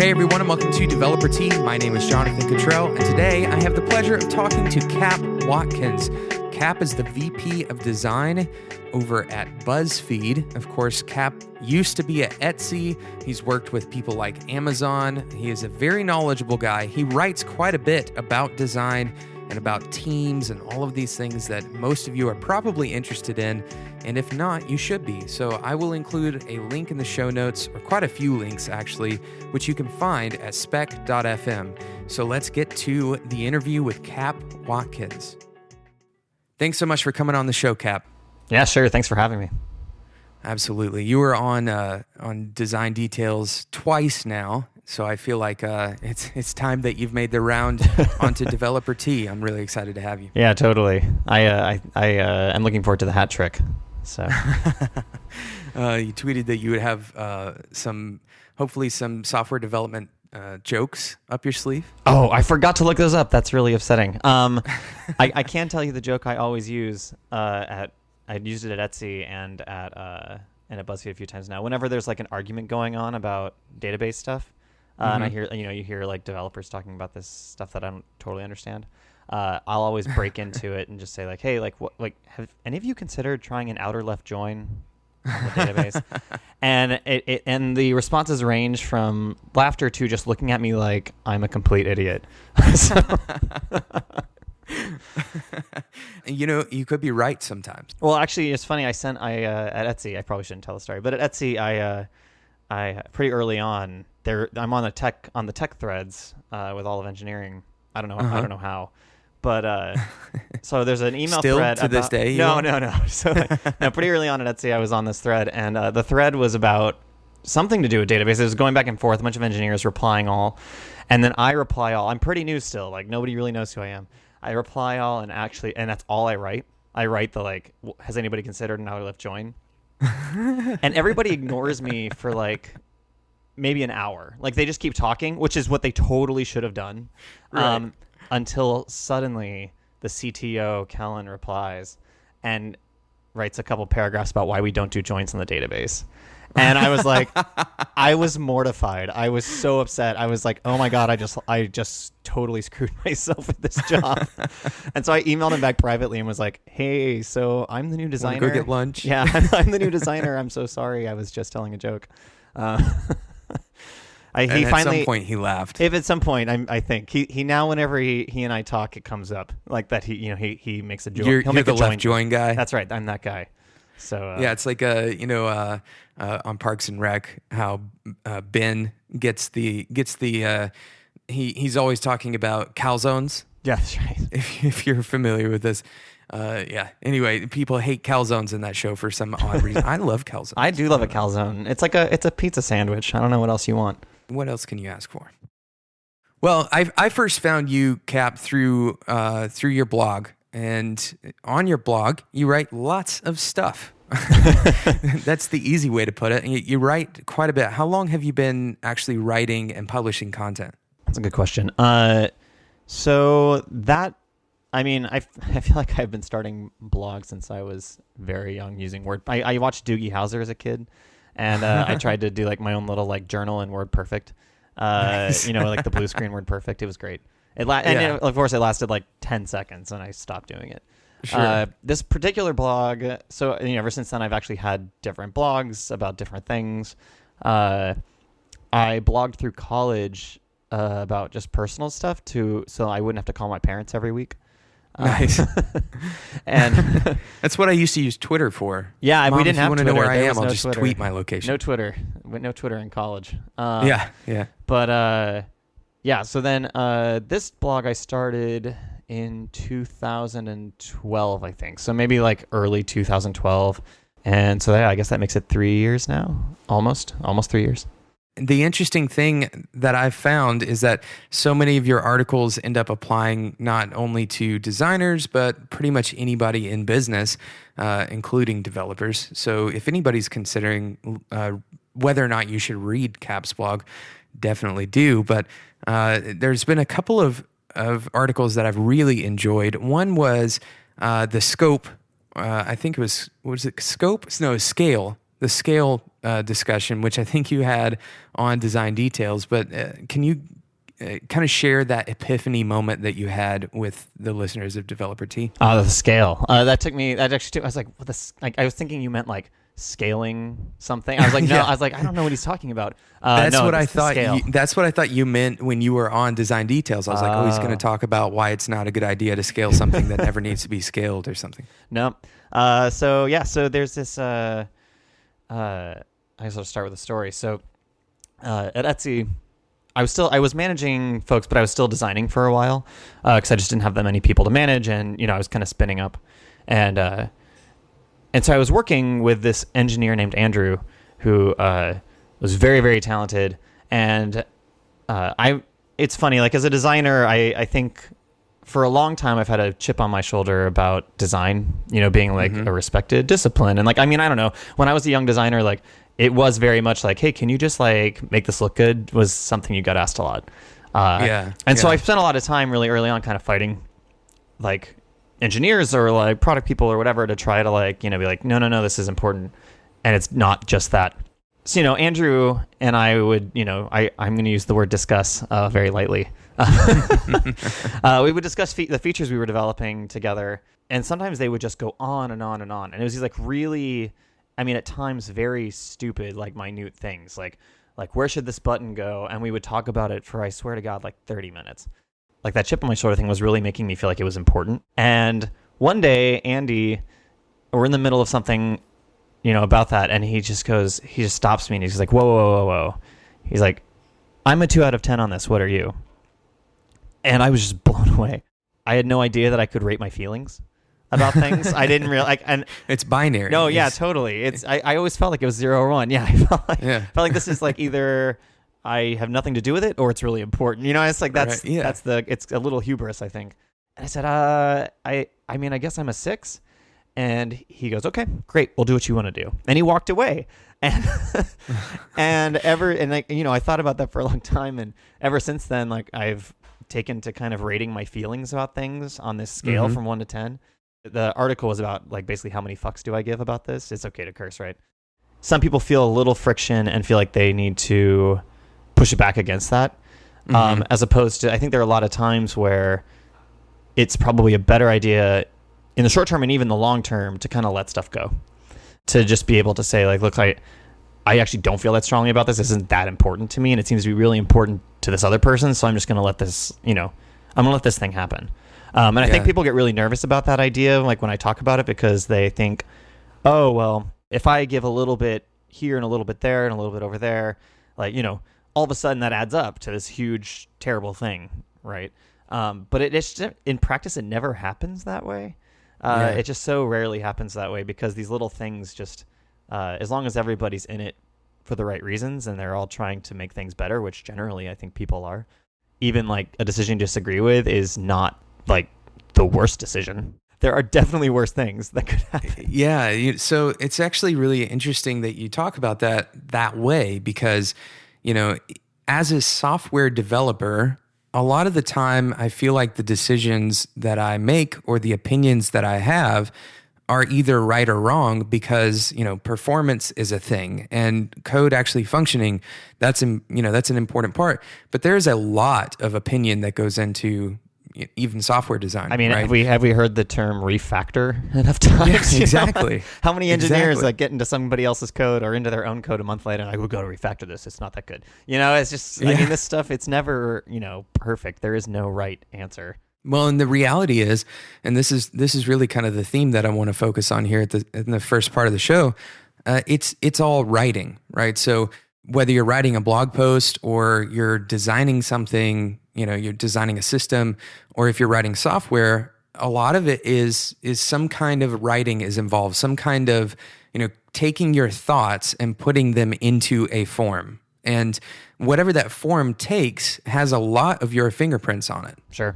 Hey everyone, and welcome to Developer Tea. My name is Jonathan Cottrell, and today I have the pleasure of talking to Cap Watkins. Cap is the VP of Design over at Buzzfeed. Of course, Cap used to be at Etsy. He's worked with people like Amazon. He is a very knowledgeable guy. He writes quite a bit about design and about teams and all of these things that most of you are probably interested in. And if not, you should be. So I will include a link in the show notes, or quite a few links actually, which you can find at spec.fm. So let's get to the interview with Cap Watkins. Thanks so much for coming on the show, Cap. Yeah, sure. Thanks for having me. Absolutely. You were on Design Details twice now, so I feel like it's time that you've made the round onto Developer Tea. I'm really excited to have you. Yeah, totally. I'm looking forward to the hat trick. So you tweeted that you would have hopefully some software development jokes up your sleeve. Oh, I forgot to look those up. That's really upsetting. I can tell you the joke I always use I used it at Etsy and at BuzzFeed a few times now. Whenever there's like an argument going on about database stuff, and I hear you hear like developers talking about this stuff that I don't totally understand. I'll always break into it and just say like, hey, have any of you considered trying an outer left join on the database? And and the responses range from laughter to just looking at me like I'm a complete idiot. So, you could be right sometimes. well, actually, it's funny. At Etsy, I probably shouldn't tell the story, but at Etsy, I pretty early on I'm on the tech threads with all of engineering. I don't know how, but so there's an email Still thread to this day. No. So pretty early on at Etsy, I was on this thread, and the thread was about something to do with database. It was going back and forth, a bunch of engineers replying all, and then I reply all. I'm pretty new still, like nobody really knows who I am. I reply all, and that's all I write. I write the has anybody considered an outer left join? And everybody ignores me for like maybe an hour. Like they just keep talking, which is what they totally should have done. Right. Until suddenly the CTO, Kellen, replies and writes a couple paragraphs about why we don't do joins in the database. And I was like, I was mortified. I was so upset. I was like, oh my God, I just totally screwed myself with this job. And so I emailed him back privately and was like, hey, so I'm the new designer. Wanna go get lunch? Yeah, I'm the new designer. I'm so sorry. I was just telling a joke. At some point he laughed. If at some point, I think he now whenever he and I talk, it comes up like that. He makes a joke. You're the left join guy. That's right. I'm that guy. So yeah, it's like on Parks and Rec how Ben gets the he's always talking about calzones. Yeah, that's right. If you're familiar with this. Yeah. Anyway, people hate calzones in that show for some odd reason. I love calzones. I do love a calzone. It's a pizza sandwich. I don't know what else you want. What else can you ask for? Well, I first found you, Cap, through your blog, and on your blog you write lots of stuff. That's the easy way to put it. You write quite a bit. How long have you been actually writing and publishing content? That's a good question. So that. I mean, I feel like I've been starting blogs since I was very young using Word. I watched Doogie Howser as a kid, and I tried to do like my own little like journal in WordPerfect. Nice. Like the blue screen WordPerfect. It was great. Of course, it lasted like 10 seconds, and I stopped doing it. Sure. This particular blog. So ever since then, I've actually had different blogs about different things. I blogged through college about just personal stuff so I wouldn't have to call my parents every week. Nice. And that's what I used to use Twitter for. Yeah, Mom, we didn't have Twitter. Twitter. Know where I am, no I'll just Twitter. tweet my location. No Twitter. No Twitter in college. Yeah. But so then this blog I started in 2012, I think. So maybe like early 2012. And so I guess that makes it 3 years now. Almost 3 years. The interesting thing that I've found is that so many of your articles end up applying not only to designers, but pretty much anybody in business, including developers. So if anybody's considering whether or not you should read Cap's blog, definitely do. But there's been a couple of articles that I've really enjoyed. One was the scope. I think it was it Scope? No, Scale. the scale discussion, which I think you had on design details, but can you kind of share that epiphany moment that you had with the listeners of Developer T? The scale. I was like, what this? Like, I was thinking you meant like scaling something. I was like, no, Yeah. I was like, I don't know what he's talking about. That's no, what I it's the thought. scale. That's what I thought you meant when you were on design details. I was like, oh, he's going to talk about why it's not a good idea to scale something that never needs to be scaled or something. No. So there's this. I guess I'll start with a story. So at Etsy, I was managing folks, but I was still designing for a while because I just didn't have that many people to manage, and I was kind of spinning up, and so I was working with this engineer named Andrew, who was very, very talented, and it's funny, like as a designer, I think for a long time I've had a chip on my shoulder about design, being like a respected discipline, and like I don't know, when I was a young designer, like it was very much like, hey, can you just like make this look good, was something you got asked a lot. So I spent a lot of time really early on kind of fighting like engineers or like product people or whatever to try to like, be like, no, this is important. And it's not just that. So, Andrew and I would, I'm going to use the word discuss very lightly. We would discuss the features we were developing together. And sometimes they would just go on and on and on. And it was these like really, at times very stupid, like minute things like where should this button go? And we would talk about it for, I swear to God, like 30 minutes. Like that chip on my shoulder thing was really making me feel like it was important. And one day, Andy, we're in the middle of something, about that. And he just stops me and he's like, whoa. He's like, I'm a 2 out of 10 on this. What are you? And I was just blown away. I had no idea that I could rate my feelings about things. I didn't realize, and it's binary. No, yeah, totally. I always felt like it was 0 or 1. Yeah, I felt like this is like either I have nothing to do with it or it's really important. It's like that's it's a little hubris, I think. And I said, I guess I'm a 6. And he goes, okay, great, we'll do what you want to do. And he walked away. And I thought about that for a long time, and ever since then, like I've taken to kind of rating my feelings about things on this scale from 1 to 10. The article was about like basically how many fucks do I give about this? It's okay to curse, right? Some people feel a little friction and feel like they need to push it back against that. As opposed to, I think there are a lot of times where it's probably a better idea in the short term and even the long term to kind of let stuff go. To just be able to say like, look, I actually don't feel that strongly about this. This isn't that important to me, and it seems to be really important to this other person. So I'm just going to let this, I'm going to let this thing happen. And I think people get really nervous about that idea, like when I talk about it, because they think, oh, well, if I give a little bit here and a little bit there and a little bit over there, like, all of a sudden that adds up to this huge, terrible thing, right? But it's just, in practice, it never happens that way. It just so rarely happens that way because these little things just, as long as everybody's in it for the right reasons and they're all trying to make things better, which generally I think people are, even like a decision you disagree with is not like the worst decision. There are definitely worse things that could happen. Yeah. So it's actually really interesting that you talk about that way because, as a software developer, a lot of the time I feel like the decisions that I make or the opinions that I have are either right or wrong because, performance is a thing and code actually functioning, that's an important part. But there's a lot of opinion that goes into even software design. I mean, right? have we heard the term refactor enough times? Yeah, exactly. How many engineers like get into somebody else's code or into their own code a month later and like, we'll go to refactor this. It's not that good. It's just, I mean, this stuff, it's never, perfect. There is no right answer. Well, and the reality is, and this is really kind of the theme that I want to focus on here in the first part of the show. It's all writing, right? So whether you're writing a blog post or you're designing something, you're designing a system, or if you're writing software, a lot of it is some kind of writing is involved, some kind of, taking your thoughts and putting them into a form. And whatever that form takes has a lot of your fingerprints on it. Sure.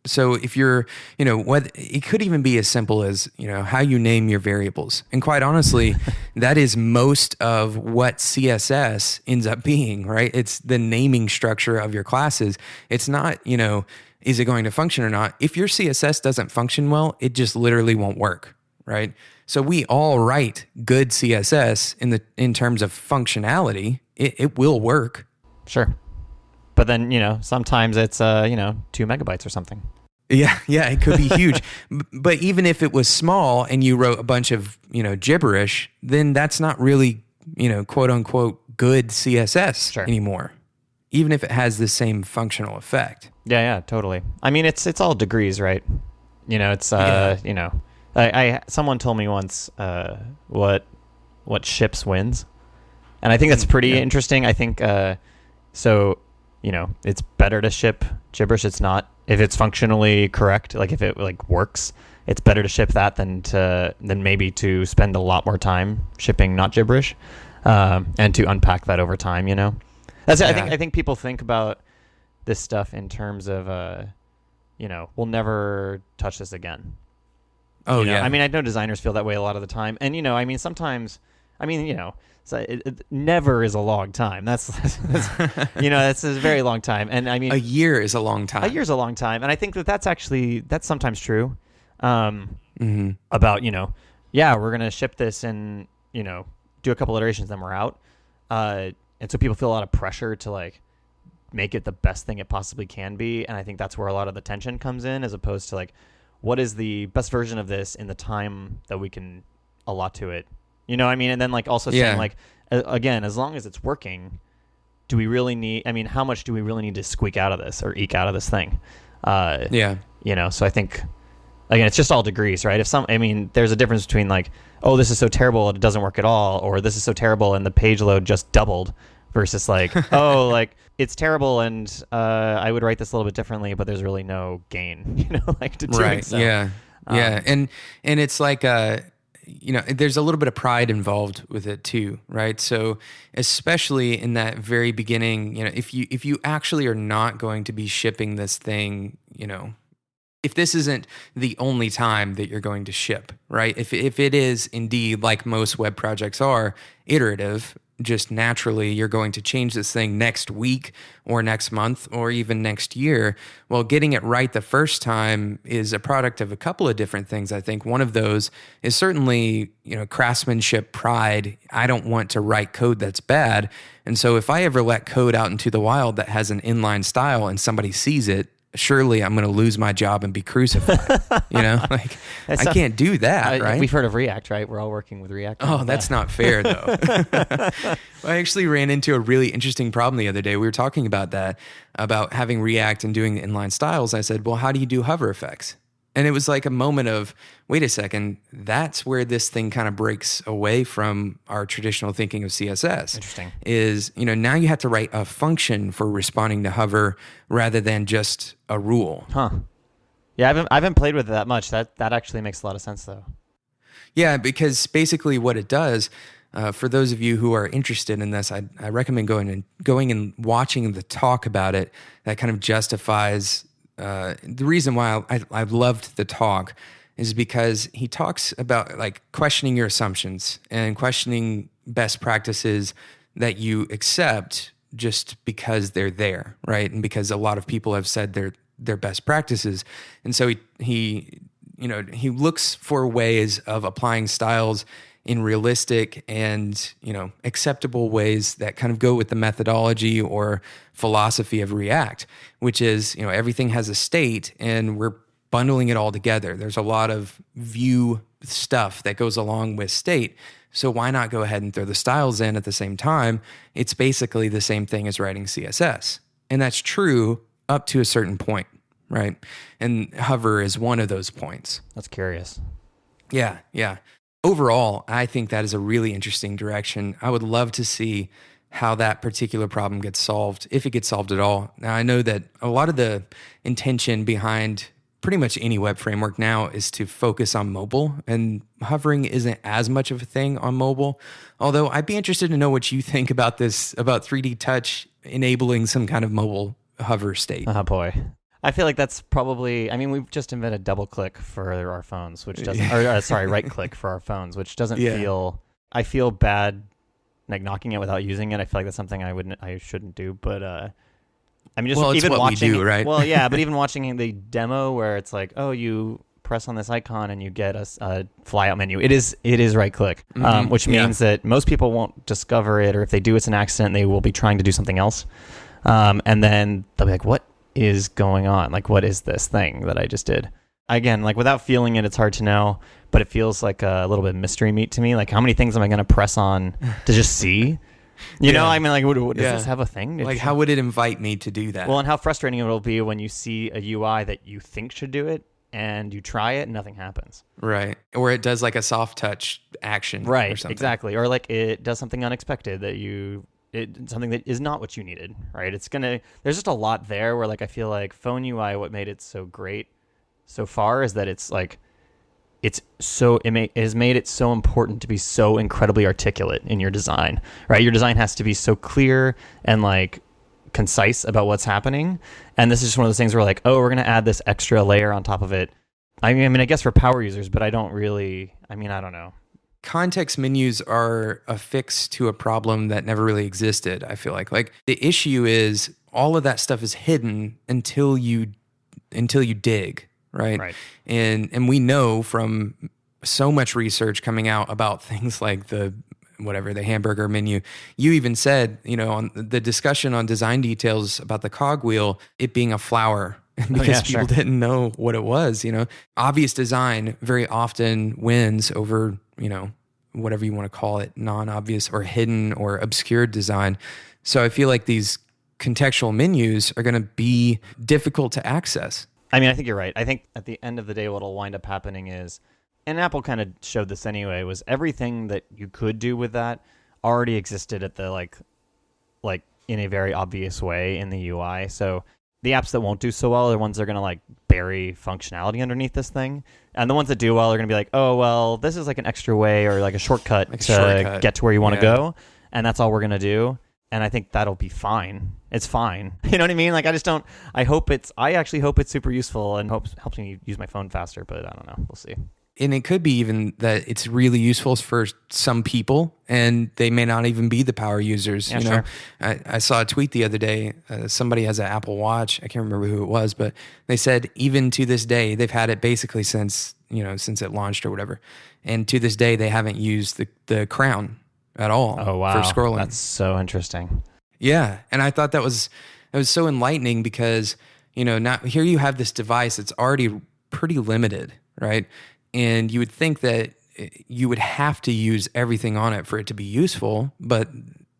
So if you're, it could even be as simple as, how you name your variables. And quite honestly, that is most of what CSS ends up being, right? It's the naming structure of your classes. It's not, is it going to function or not? If your CSS doesn't function well, it just literally won't work. right? So we all write good CSS in terms of functionality. It will work. Sure. But then, sometimes it's, 2 megabytes or something. Yeah, it could be huge. But even if it was small and you wrote a bunch of, gibberish, then that's not really, quote unquote, good CSS anymore, even if it has the same functional effect. Yeah, totally. I mean, it's all degrees, right? Someone told me once what ships wins. And I think that's pretty interesting. I think, it's better to ship gibberish. It's not, if it's functionally correct, like if it works, it's better to ship that than maybe to spend a lot more time shipping not gibberish, and to unpack that over time. That's I think people think about this stuff in terms of we'll never touch this again. Oh yeah. I mean, I know designers feel that way a lot of the time, and sometimes, so it never is a long time. That's that's a very long time. And I mean, a year is a long time. A year's a long time. And I think that's sometimes true. About, we're going to ship this and, do a couple iterations, then we're out. And so people feel a lot of pressure to make it the best thing it possibly can be. And I think that's where a lot of the tension comes in, as opposed to what is the best version of this in the time that we can allot to it. You know what I mean? And then also saying again, as long as it's working, do we really need, how much do we really need to squeak out of this or eke out of this thing? So I think, again, it's just all degrees, right? There's a difference between this is so terrible and it doesn't work at all, or this is so terrible and the page load just doubled, versus it's terrible and I would write this a little bit differently, but there's really no gain, to doing right. so. Yeah. And it's there's a little bit of pride involved with it too, right? So especially in that very beginning, if you actually are not going to be shipping this thing, if this isn't the only time that you're going to ship, right? If it is indeed, like most web projects are, iterative, just naturally you're going to change this thing next week or next month or even next year. Well, getting it right the first time is a product of a couple of different things. I think one of those is certainly, craftsmanship, pride. I don't want to write code that's bad. And so if I ever let code out into the wild that has an inline style and somebody sees it, surely I'm going to lose my job and be crucified. I can't do that, right? We've heard of React, right? We're all working with React. Oh, that's not fair, though. I actually ran into a really interesting problem the other day. We were talking about that, about having React and doing inline styles. I said, well, how do you do hover effects? And it was like a moment of, wait a second, that's where this thing kind of breaks away from our traditional thinking of CSS. Interesting. Is, now you have to write a function for responding to hover rather than just a rule. Huh. Yeah, I haven't played with it that much. That actually makes a lot of sense, though. Yeah, because basically what it does, for those of you who are interested in this, I recommend going and watching the talk about it. That kind of justifies the reason why I loved the talk is because he talks about questioning your assumptions and questioning best practices that you accept just because they're there, right? And because a lot of people have said they're best practices. And so he looks for ways of applying styles in realistic and, acceptable ways that kind of go with the methodology or philosophy of React, which is, everything has a state and we're bundling it all together. There's a lot of view stuff that goes along with state. So why not go ahead and throw the styles in at the same time? It's basically the same thing as writing CSS. And that's true up to a certain point, right? And hover is one of those points. That's curious. Yeah. Overall, I think that is a really interesting direction. I would love to see how that particular problem gets solved, if it gets solved at all. Now, I know that a lot of the intention behind pretty much any web framework now is to focus on mobile, and hovering isn't as much of a thing on mobile. Although I'd be interested to know what you think about this, about 3D Touch enabling some kind of mobile hover state. Oh boy. I feel like that's probably, we've just invented double click for our phones, which doesn't, right click for our phones, which doesn't feel, I feel bad knocking it without using it. I feel like that's something I shouldn't do, but even it's watching we do, right? Well, yeah, but even watching the demo where it's you press on this icon and you get a flyout menu. It is right click, which means that most people won't discover it, or if they do, it's an accident. They will be trying to do something else. And then they'll be like, what is going on? Like, what is this thing that I just did? Again, like without feeling it, it's hard to know, but it feels like a little bit of mystery meat to me. Like, how many things am I going to press on to just see? You know, I mean, like, does this have a thing? Like, how would it invite me to do that? Well, and how frustrating it will be when you see a UI that you think should do it and you try it and nothing happens. Right. Or it does like a soft touch action. Right, or something. exactly. Or like it does something unexpected something that is not what you needed, right? There's just a lot there where like I feel like Phone UI, what made it so great so far is that it's like, it has made it so important to be so incredibly articulate in your design, right? Your design has to be so clear and like concise about what's happening. And this is just one of those things where like, oh, we're going to add this extra layer on top of it. I mean, I guess for power users, but I don't know. Context menus are a fix to a problem that never really existed, I feel like. Like, the issue is all of that stuff is hidden until you dig, right? And we know from so much research coming out about things like the hamburger menu. You even said, on the discussion on design details about the cogwheel, it being a flower because people didn't know what it was, Obvious design very often wins over, whatever you want to call it, non-obvious or hidden or obscured design. So I feel like these contextual menus are going to be difficult to access. I mean, I think you're right. I think at the end of the day, what'll wind up happening is, and Apple kind of showed this anyway, was everything that you could do with that already existed at the like in a very obvious way in the UI. So the apps that won't do so well are the ones that are going to like bury functionality underneath this thing. And the ones that do well are going to be like, oh, well, this is like an extra way or like a shortcut to get to where you want to go. And that's all we're going to do. And I think that'll be fine. It's fine. You know what I mean? Like, I actually hope it's super useful and helps me use my phone faster, but I don't know. We'll see. And it could be even that it's really useful for some people and they may not even be the power users. Yeah, sure. I saw a tweet the other day. Somebody has an Apple Watch. I can't remember who it was, but they said even to this day, they've had it basically since it launched or whatever. And to this day, they haven't used the crown at all for scrolling. That's so interesting. Yeah. And I thought that was so enlightening because, now here you have this device that's already pretty limited, right? And you would think that you would have to use everything on it for it to be useful, but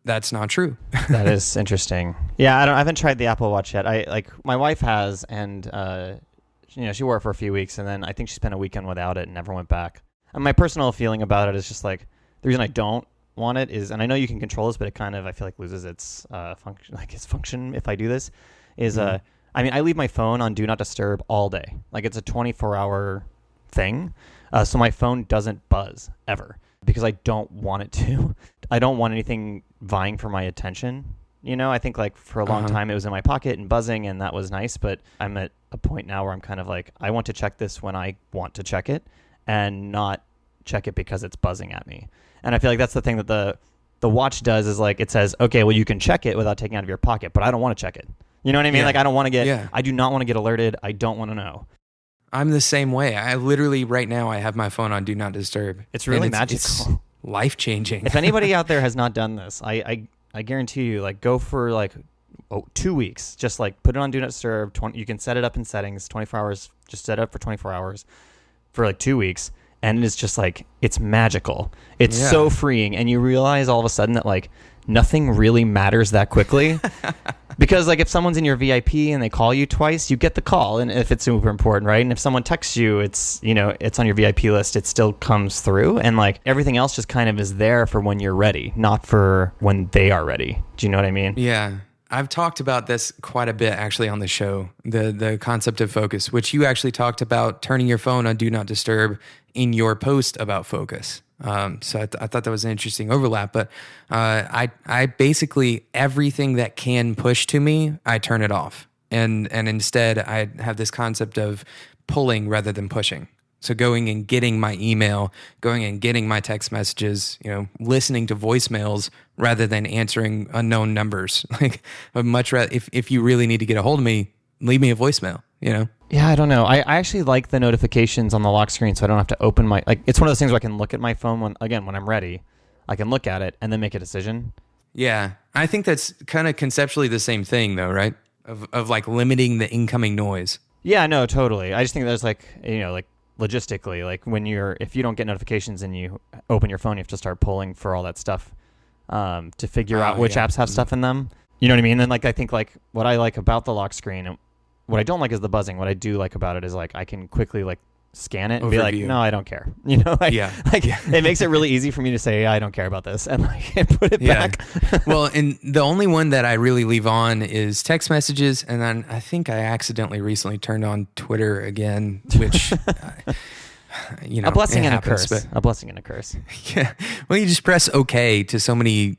that's not true. That is interesting. Yeah, I haven't tried the Apple Watch yet. My wife has, and she wore it for a few weeks, and then I think she spent a weekend without it and never went back. And my personal feeling about it is just like, the reason I don't want it is, and I know you can control this, but it kind of, I feel like, loses its function if I do this, is, I leave my phone on Do Not Disturb all day. Like, it's a 24-hour thing. So my phone doesn't buzz ever because I don't want it to. I don't want anything vying for my attention. I think like for a long time it was in my pocket and buzzing and that was nice, but I'm at a point now where I'm kind of like, I want to check this when I want to check it and not check it because it's buzzing at me. And I feel like that's the thing that the watch does is like, it says, okay, well, you can check it without taking it out of your pocket, but I don't want to check it. You know what I mean? Yeah. Like I don't want to get, I do not want to get alerted. I don't want to know. I'm the same way. I literally right now I have my phone on Do Not Disturb. It's really magical. It's life-changing. If anybody out there has not done this, I guarantee you, like, go for like 2 weeks. Just like put it on Do Not Disturb. You can set it up in settings, 24 hours. Just set it up for 24 hours for like 2 weeks. And it is just like, it's magical. It's so freeing. And you realize all of a sudden that like nothing really matters that quickly. Because like if someone's in your VIP and they call you twice, you get the call, and if it's super important, right? And if someone texts you, it's it's on your VIP list, it still comes through, and like everything else just kind of is there for when you're ready, not for when they are ready. Do you know what I mean? Yeah. I've talked about this quite a bit actually on the show, the concept of focus, which you actually talked about turning your phone on Do Not Disturb in your post about focus. So I thought that was an interesting overlap, but I basically, everything that can push to me, I turn it off. And instead I have this concept of pulling rather than pushing. So going and getting my email, going and getting my text messages, listening to voicemails rather than answering unknown numbers. Like I'd much rather, if you really need to get a hold of me, leave me a voicemail. you know? Yeah, I don't know. I actually like the notifications on the lock screen, so I don't have to open my, like, it's one of those things where I can look at my phone when I'm ready. I can look at it and then make a decision. Yeah. I think that's kind of conceptually the same thing though, right? Of like limiting the incoming noise. Yeah, no, totally. I just think there's like, like logistically, like if you don't get notifications and you open your phone, you have to start pulling for all that stuff to figure out which apps have stuff in them. You know what I mean? And like, I think like what I like about the lock screen, and what I don't like is the buzzing. What I do like about it is like I can quickly like scan it and be like, no, I don't care. It makes it really easy for me to say, I don't care about this, and like and put it back. Well, and the only one that I really leave on is text messages, and then I think I accidentally recently turned on Twitter again, which a blessing and happens, a curse. A blessing and a curse. Yeah. Well, you just press OK to so many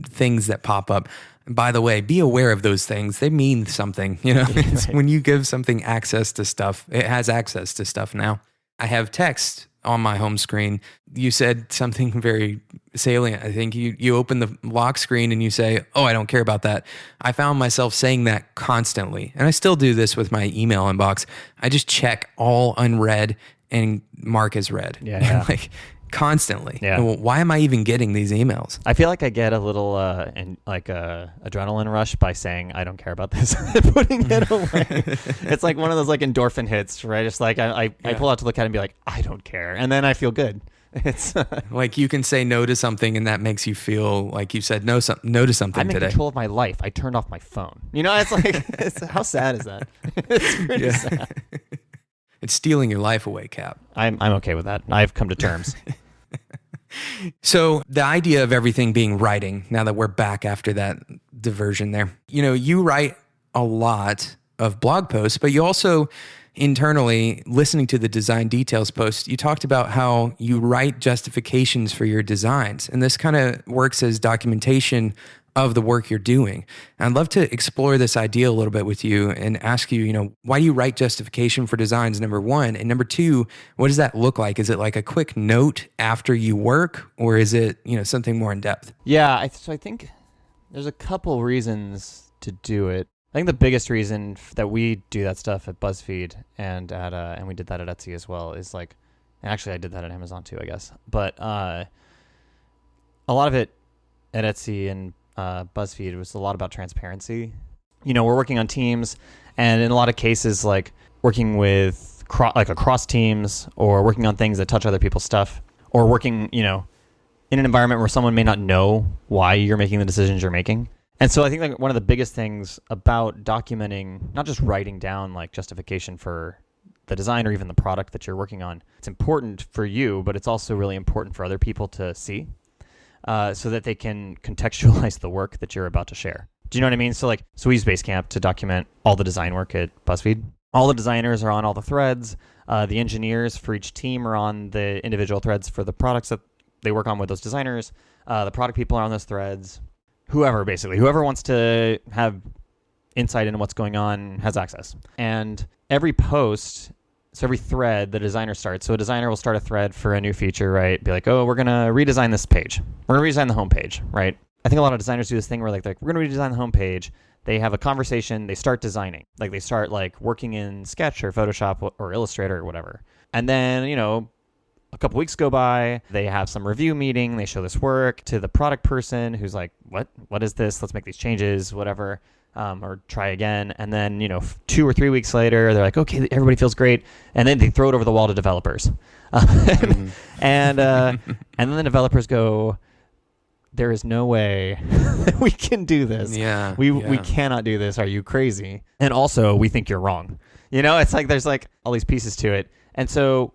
things that pop up. By the way, be aware of those things. They mean something, Right. When you give something access to stuff, it has access to stuff now. I have text on my home screen. You said something very salient. I think you open the lock screen and you say, oh, I don't care about that. I found myself saying that constantly. And I still do this with my email inbox. I just check all unread and mark as read. Yeah. Like, constantly. Yeah. Well, why am I even getting these emails? I feel like I get a little adrenaline rush by saying I don't care about this and putting it away. It's like one of those like endorphin hits, right? It's like I pull out to look at it and be like, I don't care, and then I feel good. It's like you can say no to something and that makes you feel like you said no to something I'm today. I'm in control of my life. I turned off my phone. It's like how sad is that? It's pretty sad. It's stealing your life away, Cap. I'm okay with that. I've come to terms. So the idea of everything being writing, now that we're back after that diversion there, you write a lot of blog posts, but you also internally, listening to the design details post, you talked about how you write justifications for your designs. And this kind of works as documentation of the work you're doing. And I'd love to explore this idea a little bit with you and ask you, why do you write justification for designs, number one? And number two, what does that look like? Is it like a quick note after you work, or is it, something more in depth? Yeah, so I think there's a couple reasons to do it. I think the biggest reason that we do that stuff at Buzzfeed and we did that at Etsy as well is like, and actually I did that at Amazon too, I guess. But a lot of it at Etsy and Buzzfeed was a lot about transparency. We're working on teams, and in a lot of cases, like working with across teams, or working on things that touch other people's stuff, or working, in an environment where someone may not know why you're making the decisions you're making. And so I think like one of the biggest things about documenting, not just writing down like justification for the design or even the product that you're working on, it's important for you, but it's also really important for other people to see. So that they can contextualize the work that you're about to share. Do you know what I mean? So we use Basecamp to document all the design work at Buzzfeed. All the designers are on all the threads. The engineers for each team are on the individual threads for the products that they work on with those designers. The product people are on those threads. Whoever wants to have insight into what's going on has access. And every post... So every thread the designer starts. So a designer will start a thread for a new feature, right? Be like, oh, we're going to redesign this page. We're going to redesign the homepage, right? I think a lot of designers do this thing where like we're going to redesign the homepage. They have a conversation. They start designing. Like they start like working in Sketch or Photoshop or Illustrator or whatever. And then, a couple weeks go by. They have some review meeting. They show this work to the product person who's like, what is this? Let's make these changes, whatever. Or try again. And then, 2 or 3 weeks later, they're like, okay, everybody feels great. And then they throw it over the wall to developers. And then the developers go, there is no way that we can do this. Yeah. We cannot do this. Are you crazy? And also, we think you're wrong. It's like there's like all these pieces to it. And so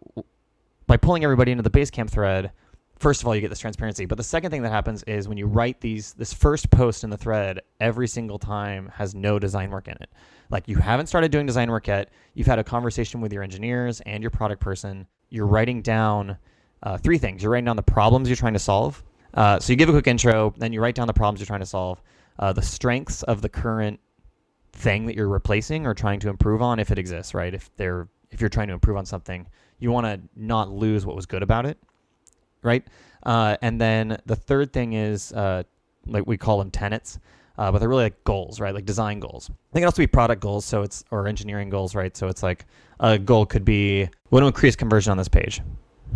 by pulling everybody into the Basecamp thread, first of all, you get this transparency. But the second thing that happens is when you write this first post in the thread, every single time has no design work in it. Like you haven't started doing design work yet. You've had a conversation with your engineers and your product person. You're writing down 3 things. You're writing down the problems you're trying to solve. So you give a quick intro, then you write down the problems you're trying to solve, the strengths of the current thing that you're replacing or trying to improve on, if it exists, right? If you're trying to improve on something, you want to not lose what was good about it. Right. And then the third thing is like we call them tenets. but they're really like goals, right? Like design goals. They can also be product goals, or engineering goals, right? So it's like a goal could be, we want to increase conversion on this page,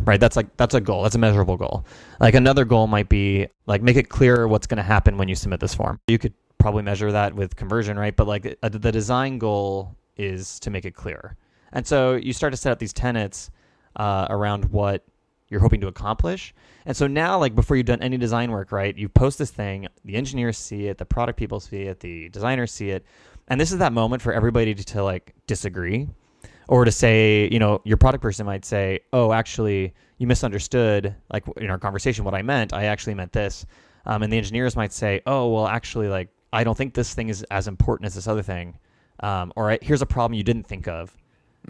right? That's a goal. That's a measurable goal. Like another goal might be like make it clear what's going to happen when you submit this form. You could probably measure that with conversion, right? But like the design goal is to make it clear. And so you start to set up these tenets around what you're hoping to accomplish. And so now, like before you've done any design work, right, you post this thing, the engineers see it, the product people see it, the designers see it. And this is that moment for everybody to like disagree, or to say, you know, your product person might say, oh, actually, you misunderstood, like in our conversation, what I meant. I actually meant this. And the engineers might say, oh, well, actually, like, I don't think this thing is as important as this other thing. Or here's a problem you didn't think of,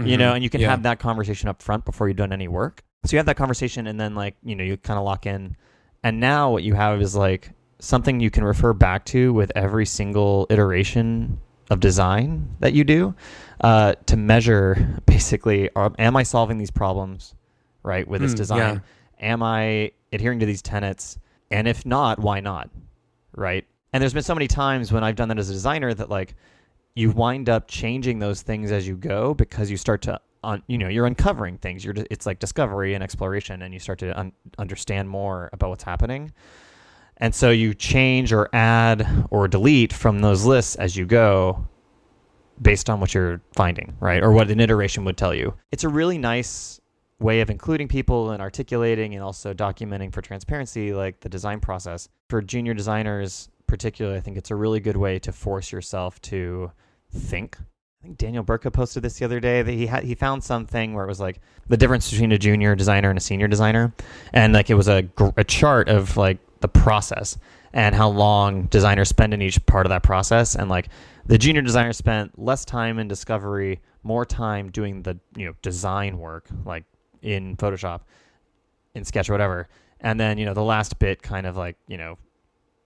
you know, and you can have that conversation up front before you've done any work. So you have that conversation, and then like, you know, you kind of lock in. And now what you have is like something you can refer back to with every single iteration of design that you do, to measure basically, am I solving these problems, right, with this design? Am I adhering to these tenets? And if not, why not, right? And there's been so many times when I've done that as a designer that like you wind up changing those things as you go, because you start to, you're uncovering things. It's like discovery and exploration, and you start to understand more about what's happening. And so you change or add or delete from those lists as you go based on what you're finding, right? Or what an iteration would tell you. It's a really nice way of including people and articulating and also documenting for transparency, like the design process. For junior designers particularly, I think it's a really good way to force yourself to think. I think Daniel Burka posted this the other day that he found something where it was like the difference between a junior designer and a senior designer. And like it was a chart of like the process and how long designers spend in each part of that process. And like the junior designer spent less time in discovery, more time doing the, you know, design work, like in Photoshop, in Sketch or whatever. And then, you know, the last bit kind of like, you know,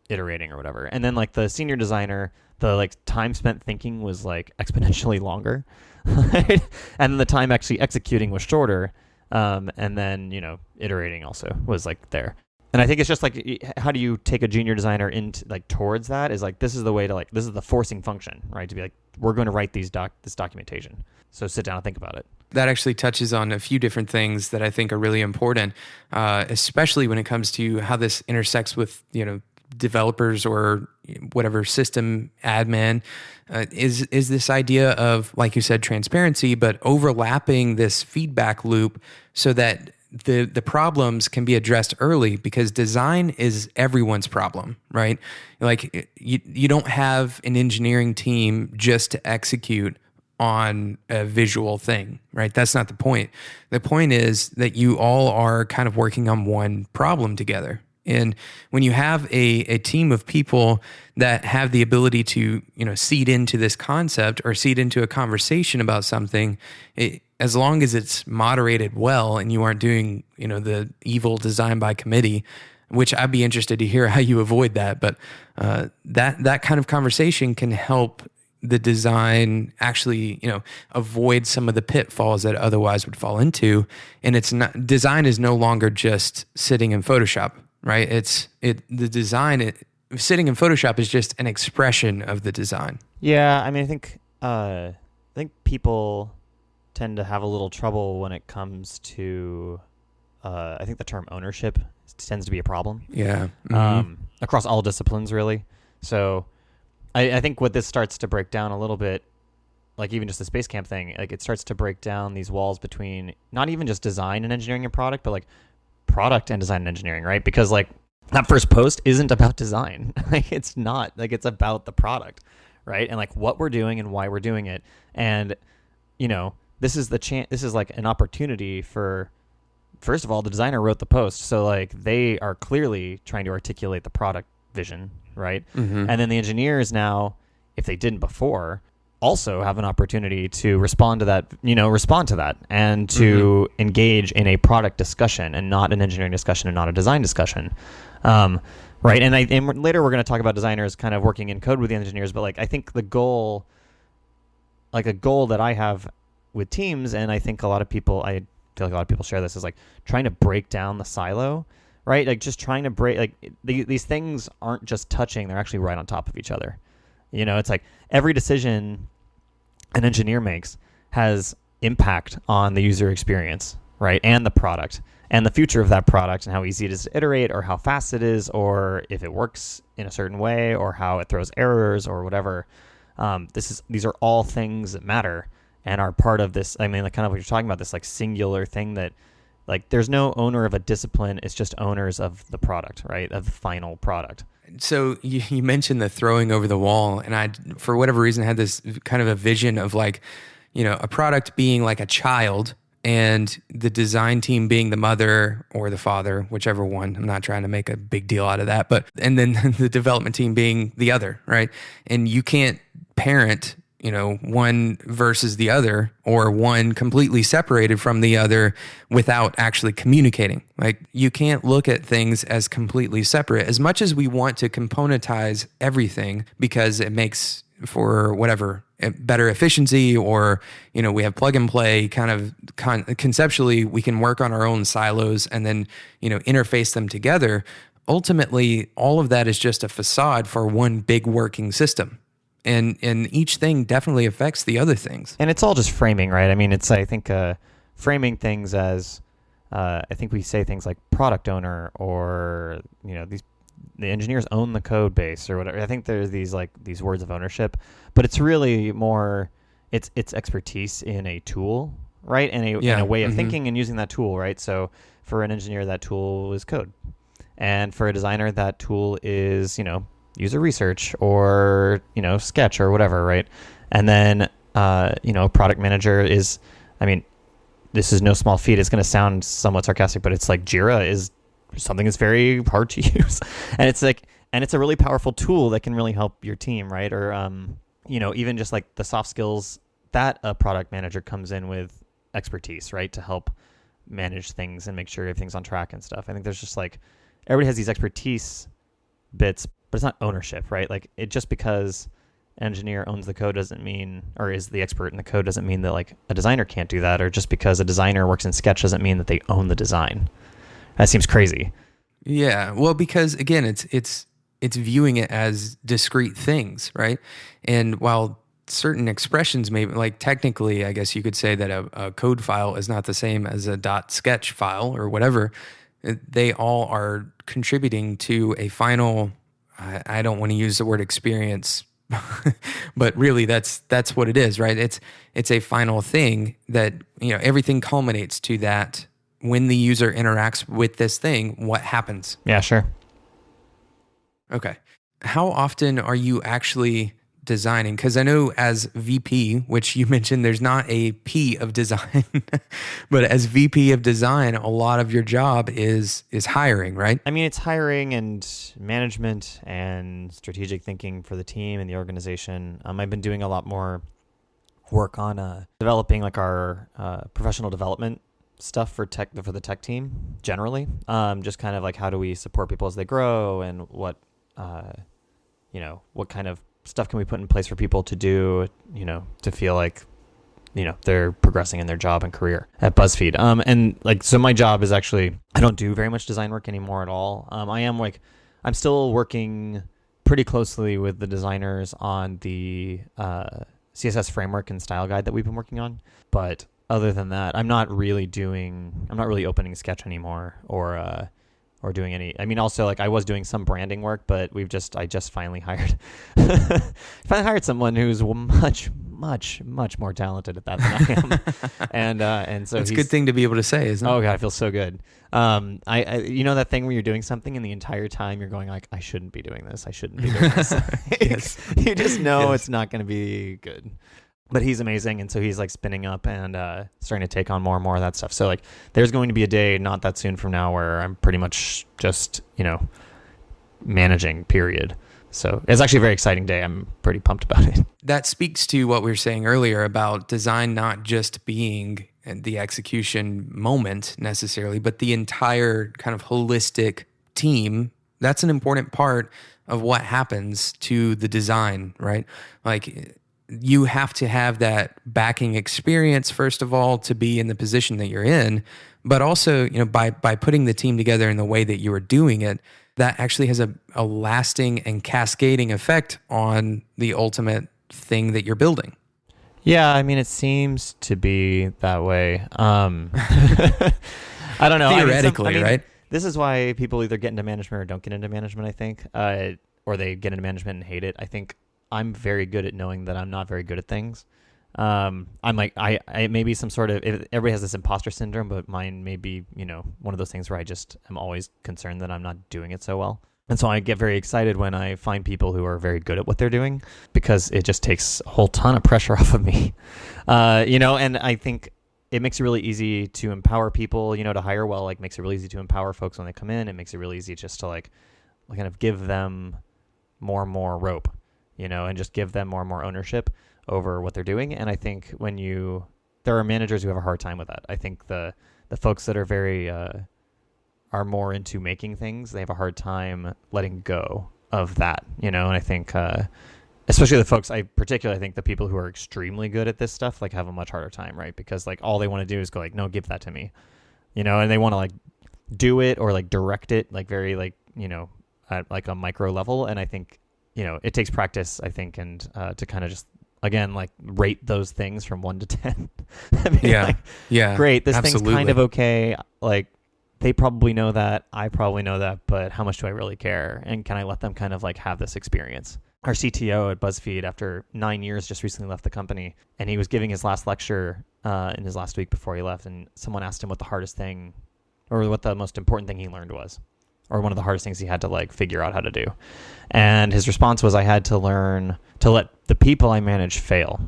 iterating or whatever. And then like the senior designer, the like time spent thinking was like exponentially longer. Right? And then the time actually executing was shorter. And then, you know, iterating also was like there. And I think it's just like, how do you take a junior designer into like towards that is like, this is the way to like, this is the forcing function, right? To be like, we're going to write this documentation. So sit down and think about it. That actually touches on a few different things that I think are really important, especially when it comes to how this intersects with, you know, developers or whatever system admin, is this idea of, like you said, transparency, but overlapping this feedback loop so that the problems can be addressed early, because design is everyone's problem, right? Like you don't have an engineering team just to execute on a visual thing, right? That's not the point. The point is that you all are kind of working on one problem together. And when you have a team of people that have the ability to, you know, seed into this concept or seed into a conversation about something, as long as it's moderated well and you aren't doing, you know, the evil design by committee, which I'd be interested to hear how you avoid that. But that kind of conversation can help the design actually, you know, avoid some of the pitfalls that otherwise would fall into. And it's not, design is no longer just sitting in Photoshop, right? The design, sitting in Photoshop is just an expression of the design. Yeah, I mean, I think people tend to have a little trouble when it comes to, I think the term ownership tends to be a problem. Yeah. Mm-hmm. Across all disciplines, really. So I think what this starts to break down a little bit, like even just the Space Camp thing, like it starts to break down these walls between not even just design and engineering and product, but like product and design and engineering, right? Because like that first post isn't about design. Like it's not, like it's about the product, right? And like what we're doing and why we're doing it. And, you know, this is this is like an opportunity for, first of all, the designer wrote the post. So like they are clearly trying to articulate the product vision, right? Mm-hmm. And then the engineers now, if they didn't before, also have an opportunity to respond to that, and to engage in a product discussion and not an engineering discussion and not a design discussion. Right. And later we're going to talk about designers kind of working in code with the engineers, but like, I think the goal, like a goal that I have with teams, and I think I feel like a lot of people share this, is like trying to break down the silo right? Like just trying to break, like these things aren't just touching, they're actually right on top of each other. It's like every decision an engineer makes has impact on the user experience, right? And the product and the future of that product and how easy it is to iterate or how fast it is or if it works in a certain way or how it throws errors or whatever. These are all things that matter and are part of this. I mean, like kind of what you're talking about, this like singular thing that like there's no owner of a discipline. It's just owners of the product, right? Of the final product. So you mentioned the throwing over the wall, and I, for whatever reason, had this kind of a vision of like, a product being like a child and the design team being the mother or the father, whichever one. I'm not trying to make a big deal out of that, and then the development team being the other, right? And you can't parent, one versus the other or one completely separated from the other without actually communicating. Like you can't look at things as completely separate as much as we want to componentize everything because it makes for whatever better efficiency or, we have plug and play conceptually we can work on our own silos and then, interface them together. Ultimately, all of that is just a facade for one big working system. And each thing definitely affects the other things. And it's all just framing, right? I mean, it's, I think, framing things as, I think we say things like product owner or, the engineers own the code base or whatever. I think there's these words of ownership, but it's really more, it's expertise in a tool, right? And a way of thinking and using that tool, right? So for an engineer, that tool is code. And for a designer, that tool is, user research or, sketch or whatever, right? And then, product manager is, I mean, this is no small feat. It's going to sound somewhat sarcastic, but it's like Jira is something that's very hard to use. And it's like, and it's a really powerful tool that can really help your team, right? Or, even just like the soft skills that a product manager comes in with expertise, right? To help manage things and make sure everything's on track and stuff. I think there's just like, everybody has these expertise bits, but it's not ownership, right? Like it just because an engineer owns the code doesn't mean, or is the expert in the code doesn't mean that like a designer can't do that, or just because a designer works in Sketch doesn't mean that they own the design. That seems crazy. Yeah, well, because again, it's viewing it as discrete things, right? And while certain expressions may, like technically, I guess you could say that a code file is not the same as a .sketch file or whatever, they all are contributing to a final, I don't want to use the word experience, but really that's what it is, right? It's a final thing that, everything culminates to that. When the user interacts with this thing, what happens? Yeah, sure. Okay. How often are you actually designing? Because I know as VP, which you mentioned, there's not a P of design, but as VP of design, a lot of your job is hiring, right? I mean, it's hiring and management and strategic thinking for the team and the organization. I've been doing a lot more work on developing like our professional development stuff for the tech team generally. Just kind of like how do we support people as they grow and what kind of stuff can we put in place for people to do, to feel like, they're progressing in their job and career at Buzzfeed. And like, so my job is actually, I don't do very much design work anymore at all. I'm still working pretty closely with the designers on the CSS framework and style guide that we've been working on. But other than that, I'm not really opening Sketch anymore or doing any. I mean, also like I was doing some branding work, but I just finally hired someone who's much more talented at that than I am. And so it's a good thing to be able to say, isn't it? Oh God, I feel so good. I that thing where you're doing something and the entire time you're going like, I shouldn't be doing this. I shouldn't be doing this. Yes. You just know It's not going to be good. But he's amazing, and so he's like spinning up and starting to take on more and more of that stuff. So like, there's going to be a day not that soon from now where I'm pretty much just managing. Period. So it's actually a very exciting day. I'm pretty pumped about it. That speaks to what we were saying earlier about design not just being the execution moment necessarily, but the entire kind of holistic team. That's an important part of what happens to the design, right? Like, you have to have that backing experience, first of all, to be in the position that you're in. But also, by putting the team together in the way that you are doing it, that actually has a lasting and cascading effect on the ultimate thing that you're building. Yeah, I mean, it seems to be that way. I don't know. Theoretically, right? This is why people either get into management or don't get into management, I think, or they get into management and hate it. I think I'm very good at knowing that I'm not very good at things. I'm like, I maybe some sort of, everybody has this imposter syndrome, but mine may be, one of those things where I just am always concerned that I'm not doing it so well. And so I get very excited when I find people who are very good at what they're doing, because it just takes a whole ton of pressure off of me. And I think it makes it really easy to empower people, to hire well, like makes it really easy to empower folks when they come in. It makes it really easy just to like kind of give them more and more rope, and just give them more and more ownership over what they're doing. And I think there are managers who have a hard time with that. I think the folks that are very, are more into making things, they have a hard time letting go of that, and I think, especially the folks, I think the people who are extremely good at this stuff, like have a much harder time, right? Because like all they want to do is go like, no, give that to me, and they want to like do it or like direct it, like very like, at like a micro level. And I think, it takes practice, I think, and to kind of just, again, like rate those things from 1 to 10. I mean, yeah, great. This absolutely. thing's kind of okay. Like they probably know that, I probably know that, but how much do I really care? And can I let them kind of like have this experience? Our CTO at Buzzfeed, after 9 years, just recently left the company, and he was giving his last lecture in his last week before he left, and someone asked him what the hardest thing, or what the most important thing he learned was, or one of the hardest things he had to like figure out how to do. And his response was, I had to learn to let the people I manage fail.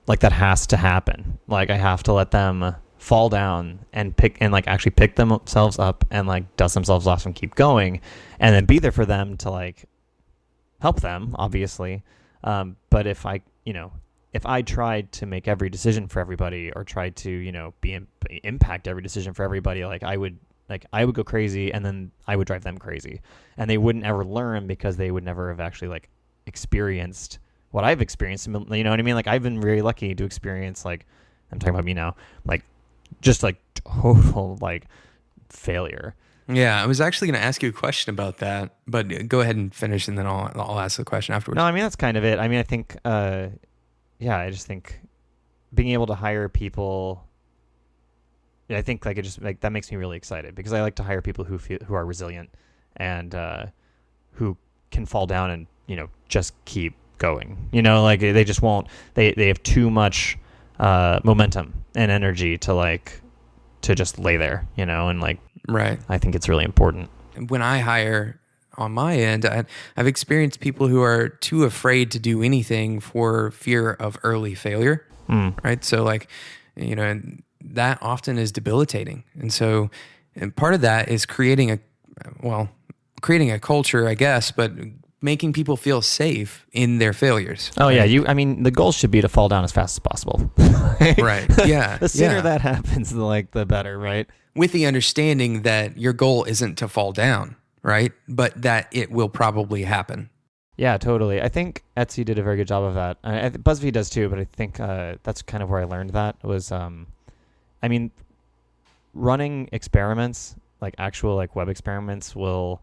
Like that has to happen. Like I have to let them fall down and actually pick themselves up and like dust themselves off and keep going, and then be there for them to like help them, obviously. But if I tried to make every decision for everybody, or tried to, impact every decision for everybody, I would go crazy, and then I would drive them crazy, and they wouldn't ever learn because they would never have actually like experienced what I've experienced. You know what I mean? Like I've been very lucky to experience, like, I'm talking about me now, like just like total like failure. Yeah, I was actually going to ask you a question about that, but go ahead and finish, and then I'll ask the question afterwards. No, I mean, that's kind of it. I mean, I think, I just think being able to hire people, I think like it just like that makes me really excited, because I like to hire people who are resilient and who can fall down and just keep going. Like they just won't. They have too much momentum and energy to just lay there, and like. Right. I think it's really important. When I hire on my end, I've experienced people who are too afraid to do anything for fear of early failure. Right. So like, and that often is debilitating. And so, and part of that is creating a culture, I guess, but making people feel safe in their failures. Oh, right? Yeah. The goal should be to fall down as fast as possible. Right. Yeah. The sooner that happens, the better, right? With the understanding that your goal isn't to fall down, right? But that it will probably happen. Yeah, totally. I think Etsy did a very good job of that. BuzzFeed does too, but I think that's kind of where I learned that was, running experiments, like actual like web experiments will,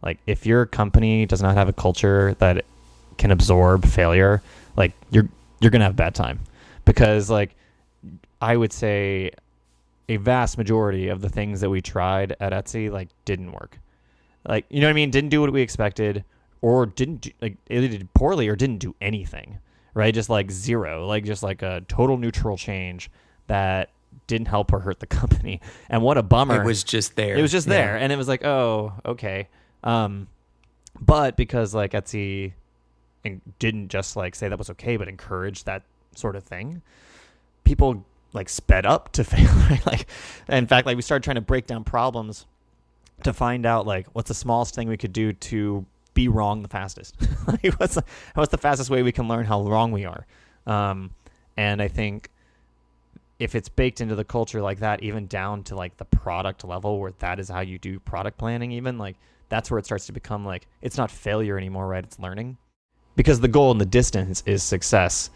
like if your company does not have a culture that can absorb failure, like you're going to have a bad time, because like I would say a vast majority of the things that we tried at Etsy like didn't work. Like, you know what I mean? Didn't do what we expected, or didn't do, like either did poorly or didn't do anything, right? Just like zero, like just like a total neutral change that didn't help or hurt the company. And what a bummer. It was just there. It was just there. And it was like, oh, okay. But because like Etsy didn't just like say that was okay, but encouraged that sort of thing, people like sped up to fail, right? Like, in fact, like we started trying to break down problems to find out like what's the smallest thing we could do to be wrong the fastest. Like what's the fastest way we can learn how wrong we are. And I think if it's baked into the culture like that, even down to like the product level, where that is how you do product planning, even like that's where it starts to become like, it's not failure anymore, right? It's learning, because the goal in the distance is success.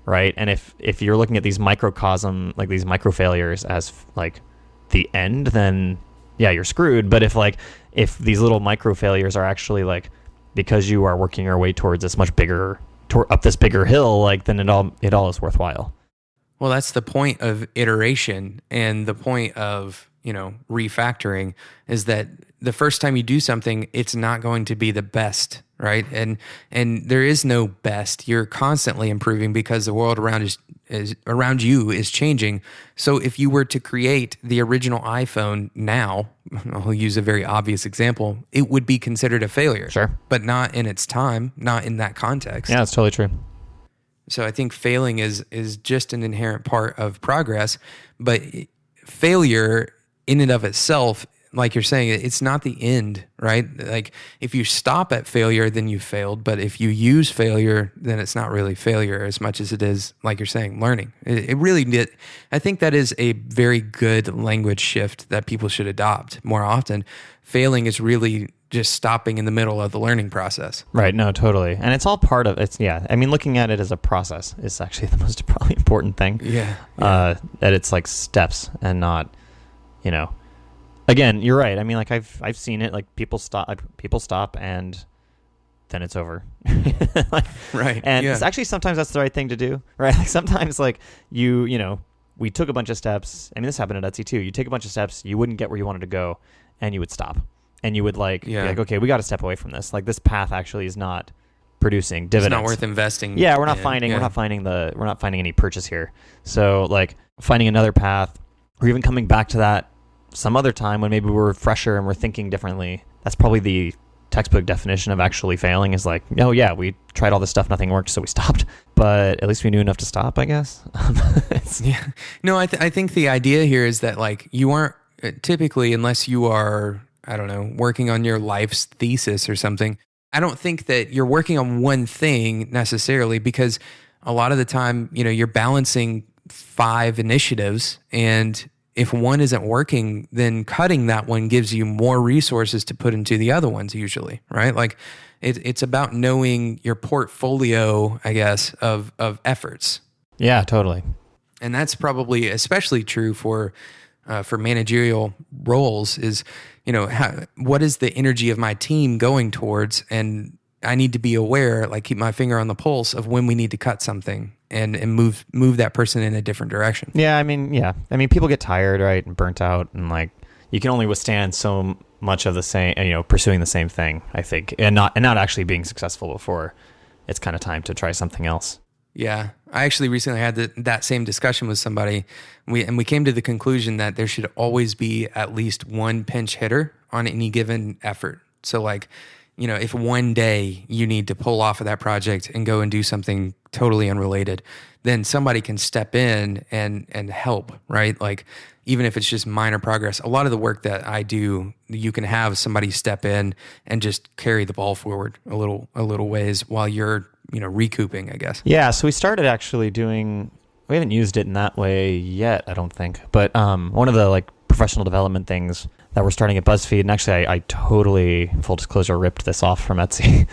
right? And if you're looking at these microcosm, like these micro failures as like the end, then yeah, you're screwed. But if these little micro failures are actually like because you are working your way towards this much bigger up this bigger hill, like then it all is worthwhile. Well, that's the point of iteration, and the point of, refactoring is that the first time you do something, it's not going to be the best, right? And there is no best. You're constantly improving because the world around you is changing. So if you were to create the original iPhone now, I'll use a very obvious example, it would be considered a failure. Sure. But not in its time, not in that context. Yeah, that's totally true. So I think failing is just an inherent part of progress, but failure in and of itself, like you're saying, it's not the end, right? Like if you stop at failure, then you failed. But if you use failure, then it's not really failure as much as it is, like you're saying, learning. It really did. I think that is a very good language shift that people should adopt more often. Failing is really just stopping in the middle of the learning process. Right. No, totally. And it's all part of it's. Yeah. I mean, looking at it as a process is actually the most probably important thing. Yeah. That it's like steps and not, again, you're right. I mean, like I've seen it, like people stop and then it's over. Right. And it's actually sometimes that's the right thing to do. Right. Like sometimes like we took a bunch of steps. I mean, this happened at Etsy too. You take a bunch of steps, you wouldn't get where you wanted to go and you would stop. And you would be like, okay, we got to step away from this. Like this path actually is not producing dividends. It's not worth investing. Yeah, we're not finding any purchase here. So like finding another path, or even coming back to that some other time when maybe we're fresher and we're thinking differently. That's probably the textbook definition of actually failing. Is like, oh yeah, we tried all this stuff, nothing worked, so we stopped. But at least we knew enough to stop, I guess. Yeah. No, I think the idea here is that like you aren't typically, unless you are, I don't know, working on your life's thesis or something. I don't think that you're working on one thing necessarily, because a lot of the time, you're balancing 5 initiatives, and if one isn't working, then cutting that one gives you more resources to put into the other ones usually, right? Like it's about knowing your portfolio, I guess, of efforts. Yeah, totally. And that's probably especially true for managerial roles is, what is the energy of my team going towards? And I need to be aware, like keep my finger on the pulse of when we need to cut something and move that person in a different direction. Yeah. I mean, people get tired, right? And burnt out, and like, you can only withstand so much of the same, pursuing the same thing, I think, and not actually being successful before it's kind of time to try something else. Yeah. I actually recently had that same discussion with somebody. We came to the conclusion that there should always be at least one pinch hitter on any given effort. So like, if one day you need to pull off of that project and go and do something totally unrelated, then somebody can step in and help, right? Like even if it's just minor progress, a lot of the work that I do, you can have somebody step in and just carry the ball forward a little ways while you're, recouping, I guess. Yeah. So we started actually we haven't used it in that way yet, I don't think. But one of the like professional development things that we're starting at Buzzfeed, and actually I totally, full disclosure, ripped this off from Etsy,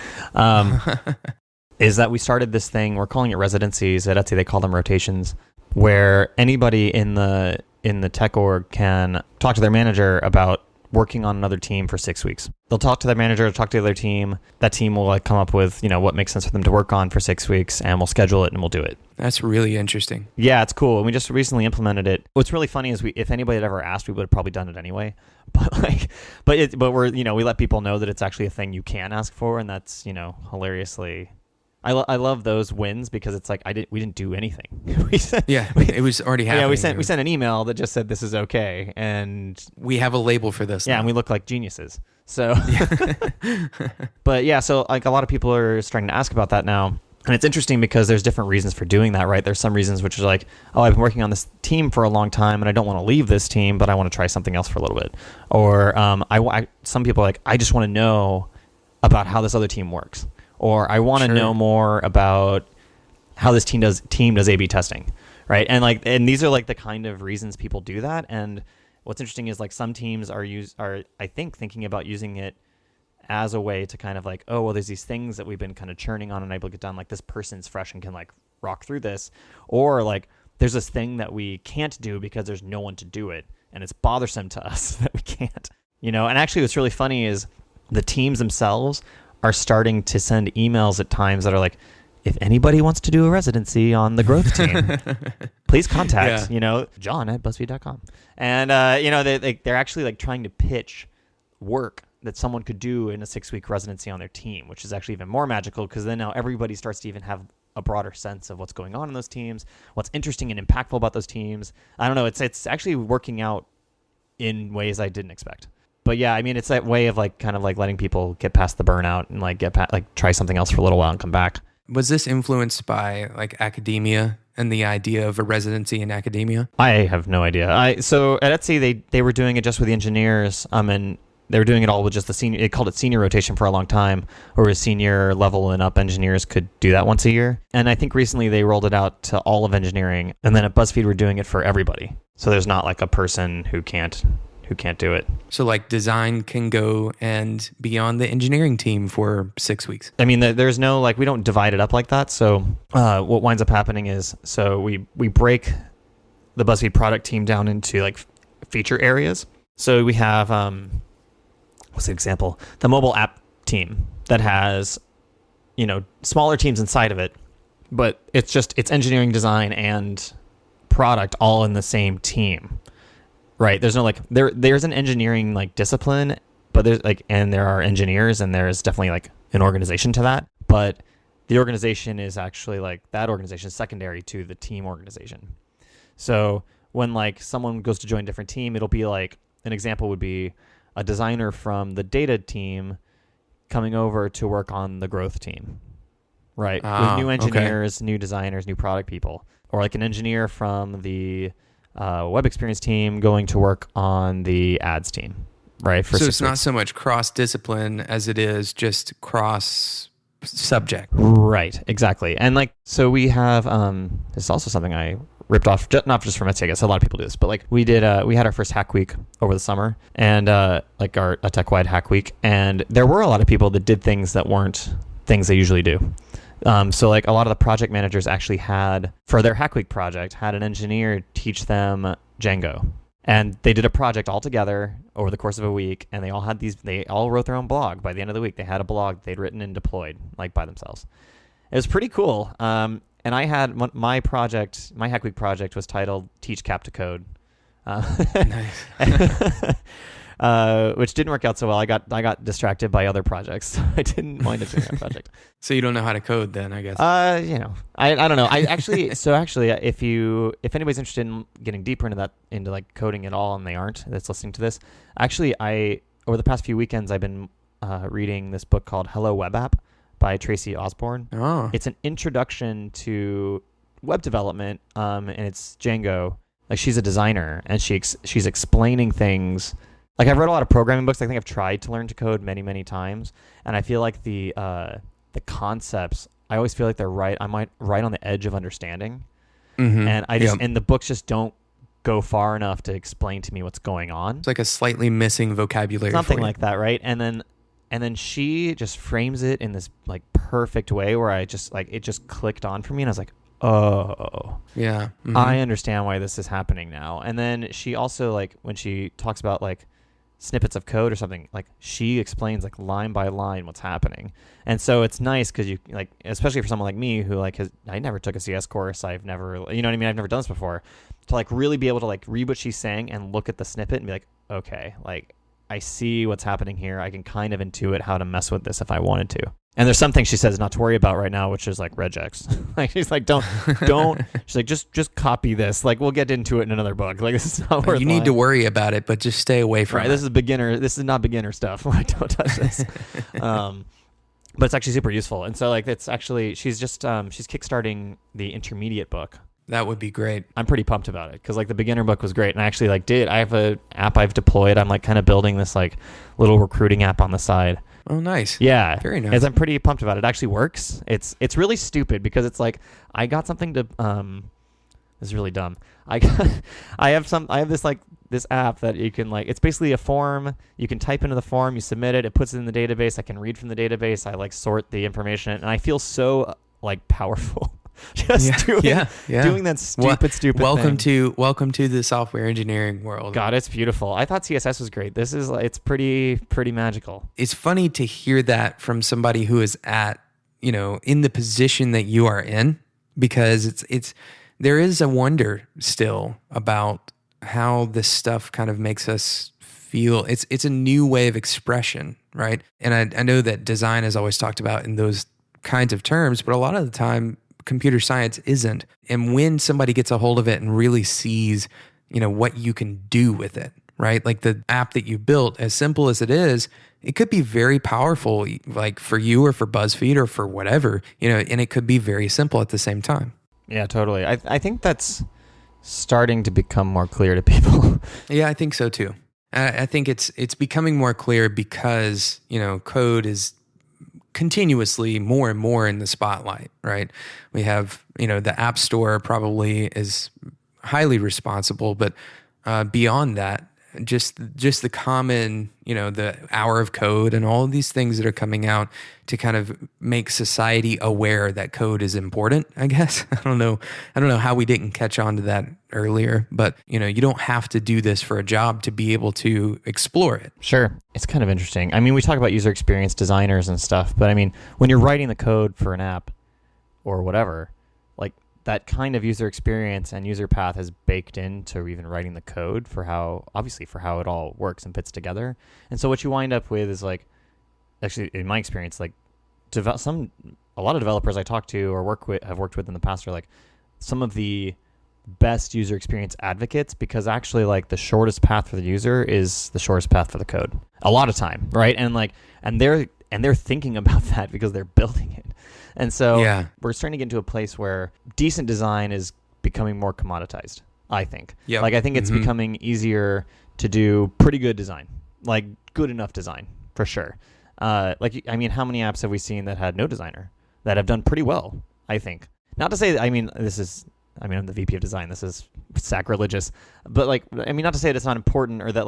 is that we started this thing, we're calling it residencies. At Etsy, they call them rotations, where anybody in the tech org can talk to their manager about working on another team for 6 weeks. They'll talk to their manager, talk to the other team. That team will like come up with, what makes sense for them to work on for 6 weeks, and we'll schedule it and we'll do it. That's really interesting. Yeah, it's cool. And we just recently implemented it. What's really funny is if anybody had ever asked, we would have probably done it anyway. But we're, we let people know that it's actually a thing you can ask for, and that's, hilariously. I love those wins because it's like we didn't do anything. It was already happening. Yeah, we sent an email that just said this is okay, and we have a label for this. Yeah, now. And we look like geniuses. So, but yeah, so like a lot of people are starting to ask about that now, and it's interesting because there's different reasons for doing that, right? There's some reasons which are like, oh, I've been working on this team for a long time, and I don't want to leave this team, but I want to try something else for a little bit. Or some people are like, I just want to know about how this other team works. Or I want to know more about how this team does A/B testing, right? And these are like the kind of reasons people do that. And what's interesting is like some teams are I think thinking about using it as a way to kind of like, oh well, there's these things that we've been kind of churning on and able to get done. Like this person's fresh and can like rock through this, or like there's this thing that we can't do because there's no one to do it, and it's bothersome to us that we can't. And actually what's really funny is the teams themselves are starting to send emails at times that are like, if anybody wants to do a residency on the growth team, please contact, John at Buzzfeed.com. And, they're actually like trying to pitch work that someone could do in a 6-week residency on their team, which is actually even more magical because then now everybody starts to even have a broader sense of what's going on in those teams, what's interesting and impactful about those teams. I don't know. It's actually working out in ways I didn't expect. But yeah, I mean, it's that way of like kind of like letting people get past the burnout and like try something else for a little while and come back. Was this influenced by like academia and the idea of a residency in academia? I have no idea. So at Etsy, they were doing it just with the engineers, and they were doing it all with just the senior. They called it senior rotation for a long time, where senior level and up engineers could do that once a year. And I think recently they rolled it out to all of engineering, and then at BuzzFeed we're doing it for everybody. So there's not like a person who can't do it. So like design can go and be on the engineering team for 6 weeks. I mean, there's no, like, we don't divide it up like that. So what winds up happening is, so we break the BuzzFeed product team down into like feature areas. So we have, what's the example? The mobile app team that has, smaller teams inside of it, but it's engineering, design, and product all in the same team. Right. There's no like there's an engineering like discipline, but there's like, and there are engineers, and there's definitely like an organization to that. But the organization is actually like that organization is secondary to the team organization. So when like someone goes to join a different team, it'll be like an example would be a designer from the data team coming over to work on the growth team. Right. With new engineers, new designers, new product people, or like an engineer from the web experience team going to work on the ads team, right? So it's not so much cross-discipline as it is just cross-subject. Right, exactly. And like, so we have, this is also something I ripped off, not just from Etsy, I guess a lot of people do this, but like we had our first hack week over the summer, and like a tech-wide hack week, and there were a lot of people that did things that weren't things they usually do. So like a lot of the project managers actually had, for their Hack Week project, had an engineer teach them Django. And they did a project all together over the course of a week, and they all wrote their own blog. By the end of the week, they had a blog they'd written and deployed like by themselves. It was pretty cool. And I had my Hack Week project was titled Teach Cap to Code. Nice. Which didn't work out so well. I got distracted by other projects. So I didn't wind up doing that project. So you don't know how to code then, I guess. I don't know. Actually, if anybody's interested in getting deeper into like coding at all, and they aren't, that's listening to this. Actually, over the past few weekends, I've been reading this book called Hello Web App by Tracy Osborne. Oh. It's an introduction to web development, and it's Django. Like, she's a designer, and she's explaining things. Like, I've read a lot of programming books. I think I've tried to learn to code many, many times, and I feel like the concepts, I always feel like they're right. I'm right on the edge of understanding, and and the books just don't go far enough to explain to me what's going on. It's like a slightly missing vocabulary, something like that, right? And then she just frames it in this like perfect way where I just like it just clicked on for me, and I was like, oh yeah, I understand why this is happening now. And then she also, like, when she talks about like snippets of code or something, like she explains like line by line what's happening. And so it's nice because you like, especially for someone like me who like I never took a CS course, I've never, you know what I mean, I've never done this before, to like really be able to like read what she's saying and look at the snippet and be like, okay, like I see what's happening here. I can kind of intuit how to mess with this if I wanted to. And there's some things she says not to worry about right now, which is like regex. Like, she's like, don't. She's like, just copy this. Like, we'll get into it in another book. Like, this is not worth. You need to worry about it, but just stay away from it. This is beginner. This is not beginner stuff. Like, don't touch this. But it's actually super useful. And so like, it's actually, she's just she's kickstarting the intermediate book. That would be great. I'm pretty pumped about it because like the beginner book was great, and I actually like I have an app I've deployed. I'm like kind of building this like little recruiting app on the side. Oh, nice. Yeah. Very nice. As I'm pretty pumped about it. It actually works. It's really stupid because it's like I got something to this is really dumb. I have this app that you can like, it's basically a form. You can type into the form, you submit it, it puts it in the database. I can read from the database. I like sort the information, and I feel so like powerful. Just Yeah. doing that stupid welcome thing. to the software engineering world. God, it's beautiful. I thought CSS was great. It's pretty magical. It's funny to hear that from somebody who is at, in the position that you are in, because there is a wonder still about how this stuff kind of makes us feel. It's a new way of expression, right? And I know that design is always talked about in those kinds of terms, but a lot of the time computer science isn't. And when somebody gets a hold of it and really sees, what you can do with it, right? Like the app that you built, as simple as it is, it could be very powerful, like for you or for BuzzFeed or for whatever, and it could be very simple at the same time. Yeah, totally. I think that's starting to become more clear to people. Yeah, I think so too. I think it's becoming more clear because, code is continuously more and more in the spotlight, right? We have, the App Store probably is highly responsible, but beyond that, just the common, the hour of code and all of these things that are coming out to kind of make society aware that code is important, I guess. I don't know how we didn't catch on to that earlier, but you don't have to do this for a job to be able to explore it. Sure. It's kind of interesting. I mean, we talk about user experience designers and stuff, but I mean, when you're writing the code for an app or whatever, like that kind of user experience and user path is baked into even writing the code for how it all works and fits together. And so what you wind up with is like, actually in my experience, like a lot of developers I talk to or have worked with in the past are like some of the best user experience advocates, because actually like the shortest path for the user is the shortest path for the code a lot of time, right? And they're thinking about that because they're building it. And so we're starting to get into a place where decent design is becoming more commoditized, I think. Yep. Like I think it's becoming easier to do pretty good design, like good enough design for sure. How many apps have we seen that had no designer that have done pretty well, I think. Not to say, I'm the VP of design. This is sacrilegious. But not to say that it's not important or that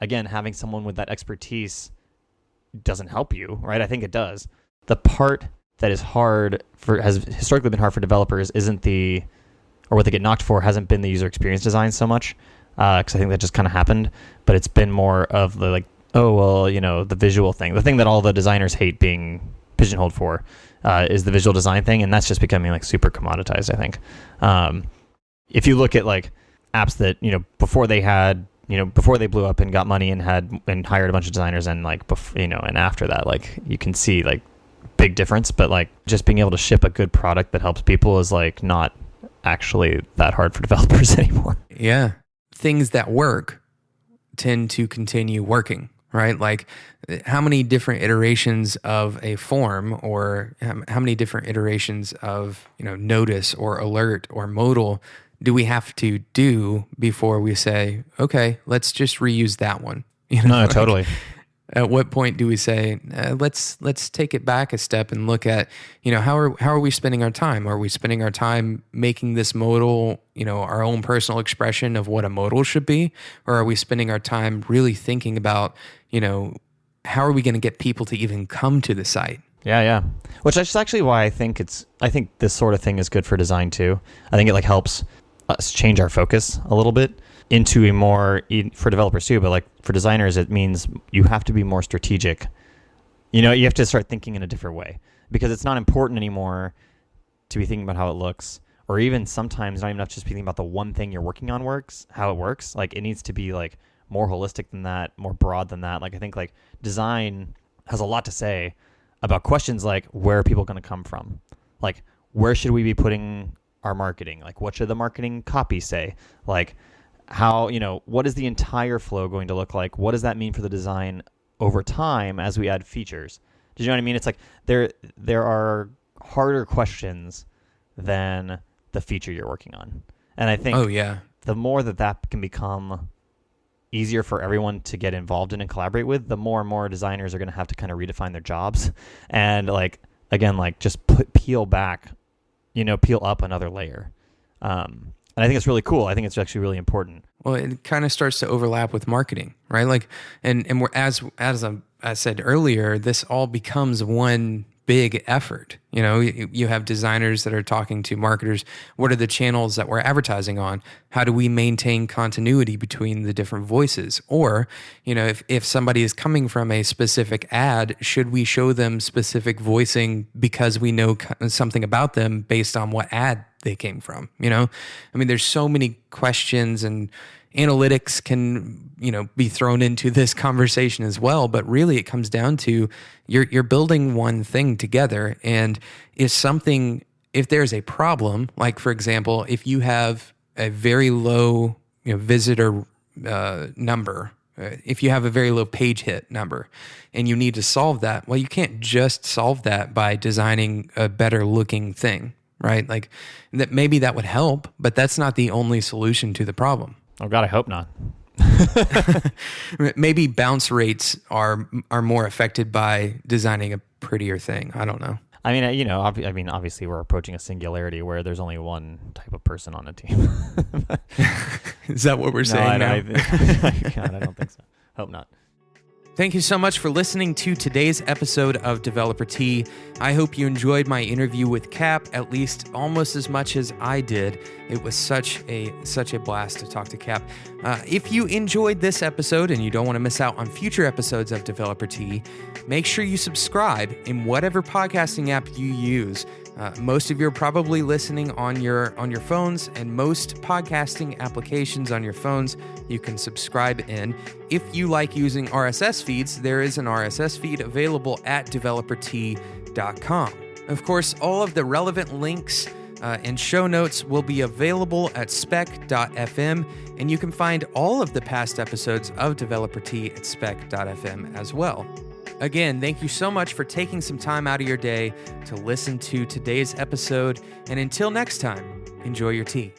again, having someone with that expertise doesn't help you, right? I think it does. The part that has historically been hard for developers or what they get knocked for hasn't been the user experience design so much, because I think that just kind of happened, but it's been more of the the visual thing. The thing that all the designers hate being pigeonholed for is the visual design thing, and that's just becoming like super commoditized, I think. If you look at like apps that, before they blew up and got money and hired a bunch of designers and and after that, like you can see like big difference, but like just being able to ship a good product that helps people is like not actually that hard for developers anymore. Yeah. Things that work tend to continue working, right? Like how many different iterations of a form or how many different iterations of, notice or alert or modal do we have to do before we say, okay, let's just reuse that one? No, totally. At what point do we say, let's take it back a step and look at, how are we spending our time? Are we spending our time making this modal, our own personal expression of what a modal should be? Or are we spending our time really thinking about, how are we going to get people to even come to the site? Yeah. Which is actually why I think this sort of thing is good for design too. I think it helps us change our focus a little bit into a more, for developers too, but for designers, it means you have to be more strategic. You have to start thinking in a different way, because it's not important anymore to be thinking about how it looks, or even sometimes not even just thinking about the one thing you're working on how it works. Like it needs to be like more holistic than that, more broad than that. Like I think like design has a lot to say about questions like, where are people going to come from? Like, where should we be putting our marketing? Like, what should the marketing copy say? Like, how, what is the entire flow going to look like? What does that mean for the design over time as we add features? Do you know what I mean? It's like there are harder questions than the feature you're working on. And I think the more that can become easier for everyone to get involved in and collaborate with, the more and more designers are going to have to kind of redefine their jobs and just peel up another layer. And I think it's really cool. I think it's actually really important. Well, it kind of starts to overlap with marketing, right? Like, and we're, as I said earlier, this all becomes one big effort. You know, you have designers that are talking to marketers. What are the channels that we're advertising on? How do we maintain continuity between the different voices? Or, you know, if somebody is coming from a specific ad, should we show them specific voicing because we know something about them based on what ad they came from? You know, I mean, there's so many questions, and analytics can, you know, be thrown into this conversation as well. But really, it comes down to you're building one thing together, and if there's a problem, like for example, if you have a very low, you know, visitor number, if you have a very low page hit number, and you need to solve that, well, you can't just solve that by designing a better looking thing, right? Like that, maybe that would help, but that's not the only solution to the problem. Oh God, I hope not. Maybe bounce rates are more affected by designing a prettier thing. I don't know. I mean, you know, obviously we're approaching a singularity where there's only one type of person on a team. Is that what we're saying now? God, I don't think so. Hope not. Thank you so much for listening to today's episode of Developer Tea. I hope you enjoyed my interview with Cap, at least almost as much as I did. It was such a blast to talk to Cap. If you enjoyed this episode and you don't want to miss out on future episodes of Developer Tea, make sure you subscribe in whatever podcasting app you use. Most of you are probably listening on your phones, and most podcasting applications on your phones you can subscribe in. If you like using RSS feeds, there is an RSS feed available at developertea.com. Of course, all of the relevant links and show notes will be available at spec.fm, and you can find all of the past episodes of Developer Tea at spec.fm as well. Again, thank you so much for taking some time out of your day to listen to today's episode. And until next time, enjoy your tea.